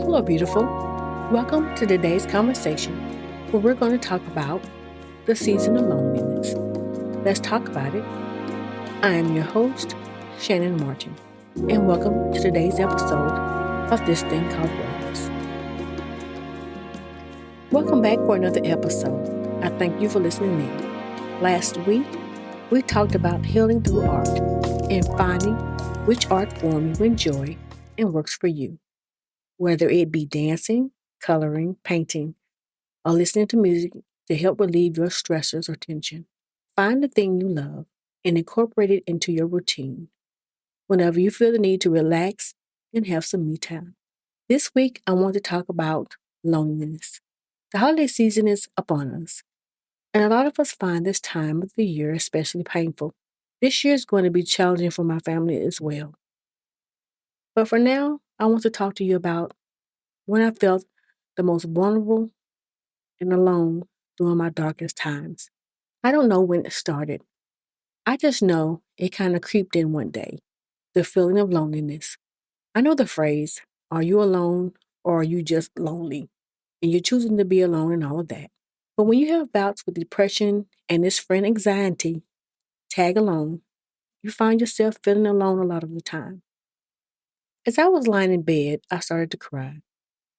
Hello, beautiful. Welcome to today's conversation where we're going to talk about the season of loneliness. Let's talk about it. I am your host, Shannon Martin, and welcome to today's episode of This Thing Called Wellness. Welcome back for another episode. I thank you for listening in. Last week, we talked about healing through art and finding which art form you enjoy and works for you, whether it be dancing, coloring, painting, or listening to music to help relieve your stressors or tension. Find the thing you love and incorporate it into your routine whenever you feel the need to relax and have some me time. This week, I want to talk about loneliness. The holiday season is upon us, and a lot of us find this time of the year especially painful. This year is going to be challenging for my family as well. But for now, I want to talk to you about when I felt the most vulnerable and alone during my darkest times. I don't know when it started. I just know it kind of creeped in one day. The feeling of loneliness. I know the phrase, are you alone or are you just lonely? And you're choosing to be alone and all of that. But when you have bouts with depression and this friend anxiety, tag along, you find yourself feeling alone a lot of the time. As I was lying in bed, I started to cry.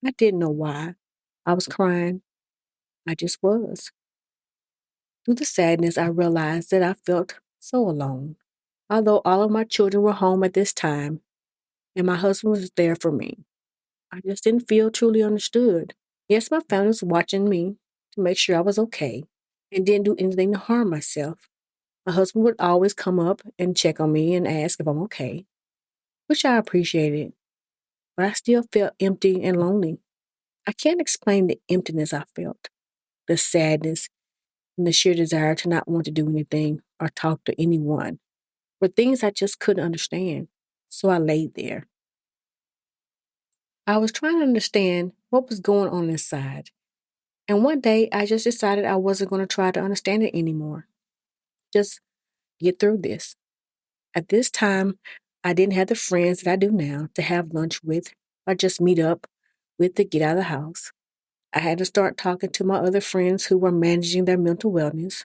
I didn't know why. I was crying. I just was. Through the sadness, I realized that I felt so alone. Although all of my children were home at this time and my husband was there for me, I just didn't feel truly understood. Yes, my family was watching me to make sure I was okay and didn't do anything to harm myself. My husband would always come up and check on me and ask if I'm okay, which I appreciated, but I still felt empty and lonely. I can't explain the emptiness I felt, the sadness, and the sheer desire to not want to do anything or talk to anyone were things I just couldn't understand. So I laid there. I was trying to understand what was going on inside. And one day I just decided I wasn't going to try to understand it anymore. Just get through this. At this time, I didn't have the friends that I do now to have lunch with or just meet up with to get out of the house. I had to start talking to my other friends who were managing their mental wellness.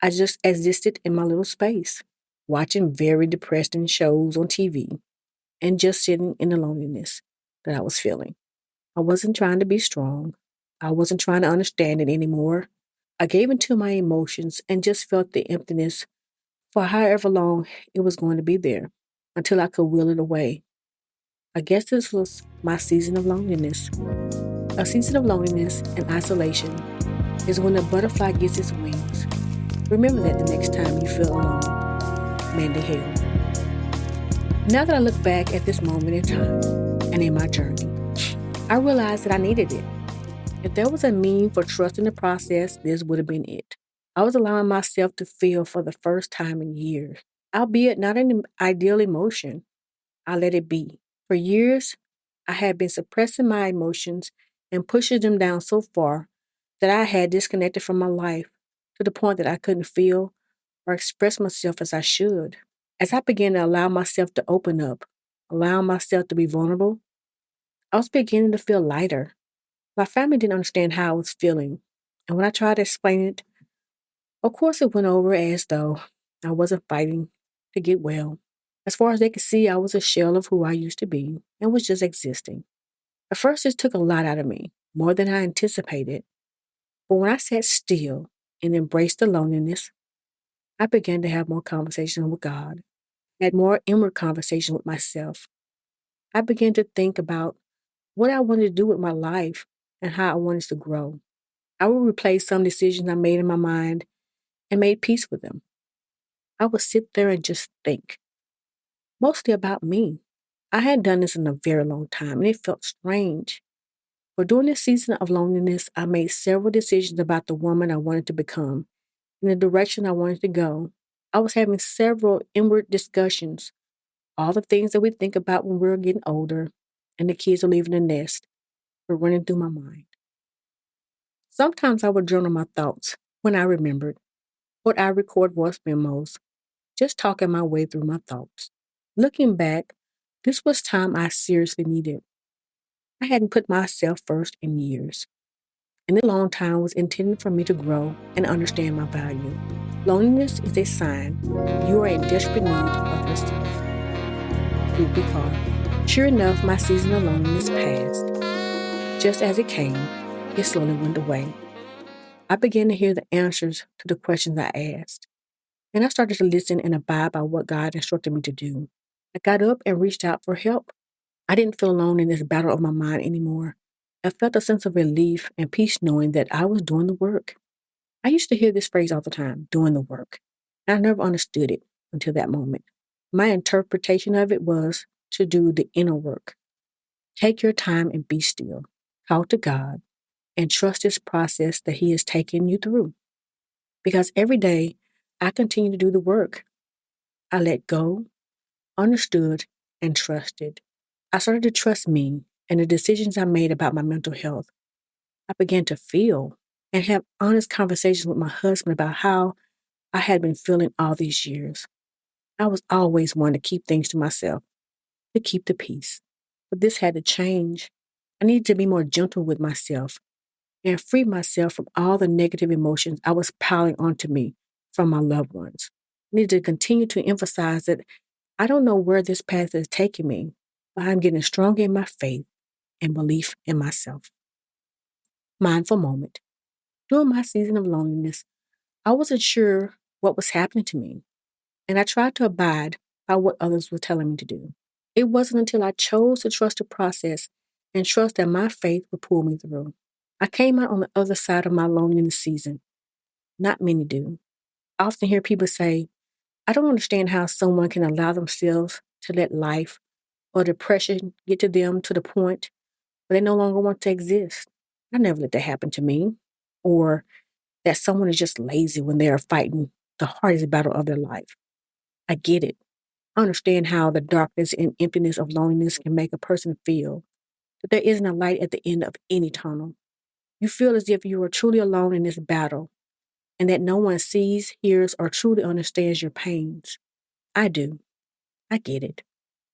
I just existed in my little space, watching very depressing shows on TV and just sitting in the loneliness that I was feeling. I wasn't trying to be strong. I wasn't trying to understand it anymore. I gave into my emotions and just felt the emptiness for however long it was going to be there until I could will it away. I guess this was my season of loneliness. A season of loneliness and isolation is when a butterfly gets its wings. Remember that the next time you feel alone. Mandy Hale. Now that I look back at this moment in time and in my journey, I realized that I needed it. If there was a mean for trusting the process, this would have been it. I was allowing myself to feel for the first time in years, albeit not an ideal emotion. I let it be. For years, I had been suppressing my emotions and pushing them down so far that I had disconnected from my life to the point that I couldn't feel or express myself as I should. As I began to allow myself to open up, allow myself to be vulnerable, I was beginning to feel lighter. My family didn't understand how I was feeling, and when I tried to explain it, of course it went over as though I wasn't fighting to get well. As far as they could see, I was a shell of who I used to be and was just existing. At first, this took a lot out of me, more than I anticipated. But when I sat still and embraced the loneliness, I began to have more conversations with God, had more inward conversation with myself. I began to think about what I wanted to do with my life and how I wanted to grow. I would replay some decisions I made in my mind and made peace with them. I would sit there and just think, mostly about me. I had done this in a very long time and it felt strange. But during this season of loneliness, I made several decisions about the woman I wanted to become and the direction I wanted to go. I was having several inward discussions, all the things that we think about when we're getting older and the kids are leaving the nest were running through my mind. Sometimes I would journal my thoughts when I remembered, or I record voice memos, just talking my way through my thoughts. Looking back, this was time I seriously needed. I hadn't put myself first in years, and the long time was intended for me to grow and understand my value. Loneliness is a sign you are in desperate need of yourself. Truth be called. Sure enough, my season of loneliness passed. Just as it came, it slowly went away. I began to hear the answers to the questions I asked, and I started to listen and abide by what God instructed me to do. I got up and reached out for help. I didn't feel alone in this battle of my mind anymore. I felt a sense of relief and peace knowing that I was doing the work. I used to hear this phrase all the time, doing the work. And I never understood it until that moment. My interpretation of it was to do the inner work. Take your time and be still. Talk to God and trust this process that He is taking you through. Because every day I continue to do the work. I let go, understood, and trusted. I started to trust me and the decisions I made about my mental health. I began to feel and have honest conversations with my husband about how I had been feeling all these years. I was always one to keep things to myself, to keep the peace. But this had to change. I needed to be more gentle with myself and free myself from all the negative emotions I was piling onto me from my loved ones. I needed to continue to emphasize that I don't know where this path is taking me, but I'm getting stronger in my faith and belief in myself. Mindful moment. During my season of loneliness, I wasn't sure what was happening to me, and I tried to abide by what others were telling me to do. It wasn't until I chose to trust the process and trust that my faith would pull me through. I came out on the other side of my loneliness season. Not many do. I often hear people say, I don't understand how someone can allow themselves to let life or depression get to them to the point where they no longer want to exist. I never let that happen to me. Or that someone is just lazy when they are fighting the hardest battle of their life. I get it. I understand how the darkness and emptiness of loneliness can make a person feel, that there isn't a light at the end of any tunnel. You feel as if you are truly alone in this battle and that no one sees, hears, or truly understands your pains. I do. I get it.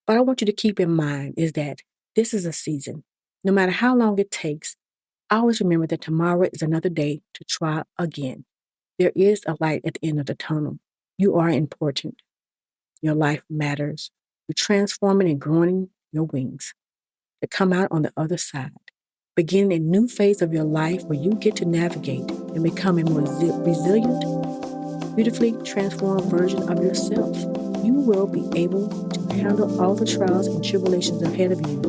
But I want you to keep in mind is that this is a season. No matter how long it takes, always remember that tomorrow is another day to try again. There is a light at the end of the tunnel. You are important. Your life matters. You're transforming and growing your wings to come out on the other side, beginning a new phase of your life where you get to navigate and become a more resilient, beautifully transformed version of yourself. You will be able to handle all the trials and tribulations ahead of you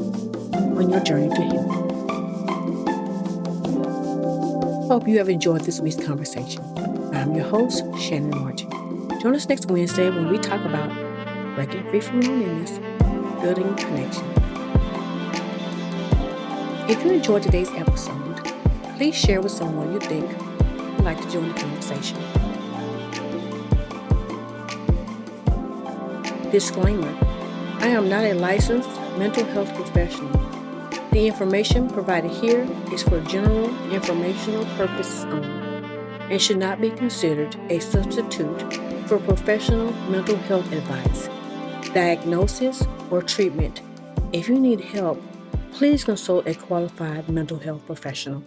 on your journey to healing. Hope you have enjoyed this week's conversation. I'm your host, Shannon Martin. Join us next Wednesday when we talk about breaking free from loneliness, building connection. If you enjoyed today's episode, please share with someone you think would like to join the conversation. Disclaimer: I am not a licensed mental health professional. The information provided here is for general informational purposes only and should not be considered a substitute for professional mental health advice, diagnosis, or treatment. If you need help, please consult a qualified mental health professional.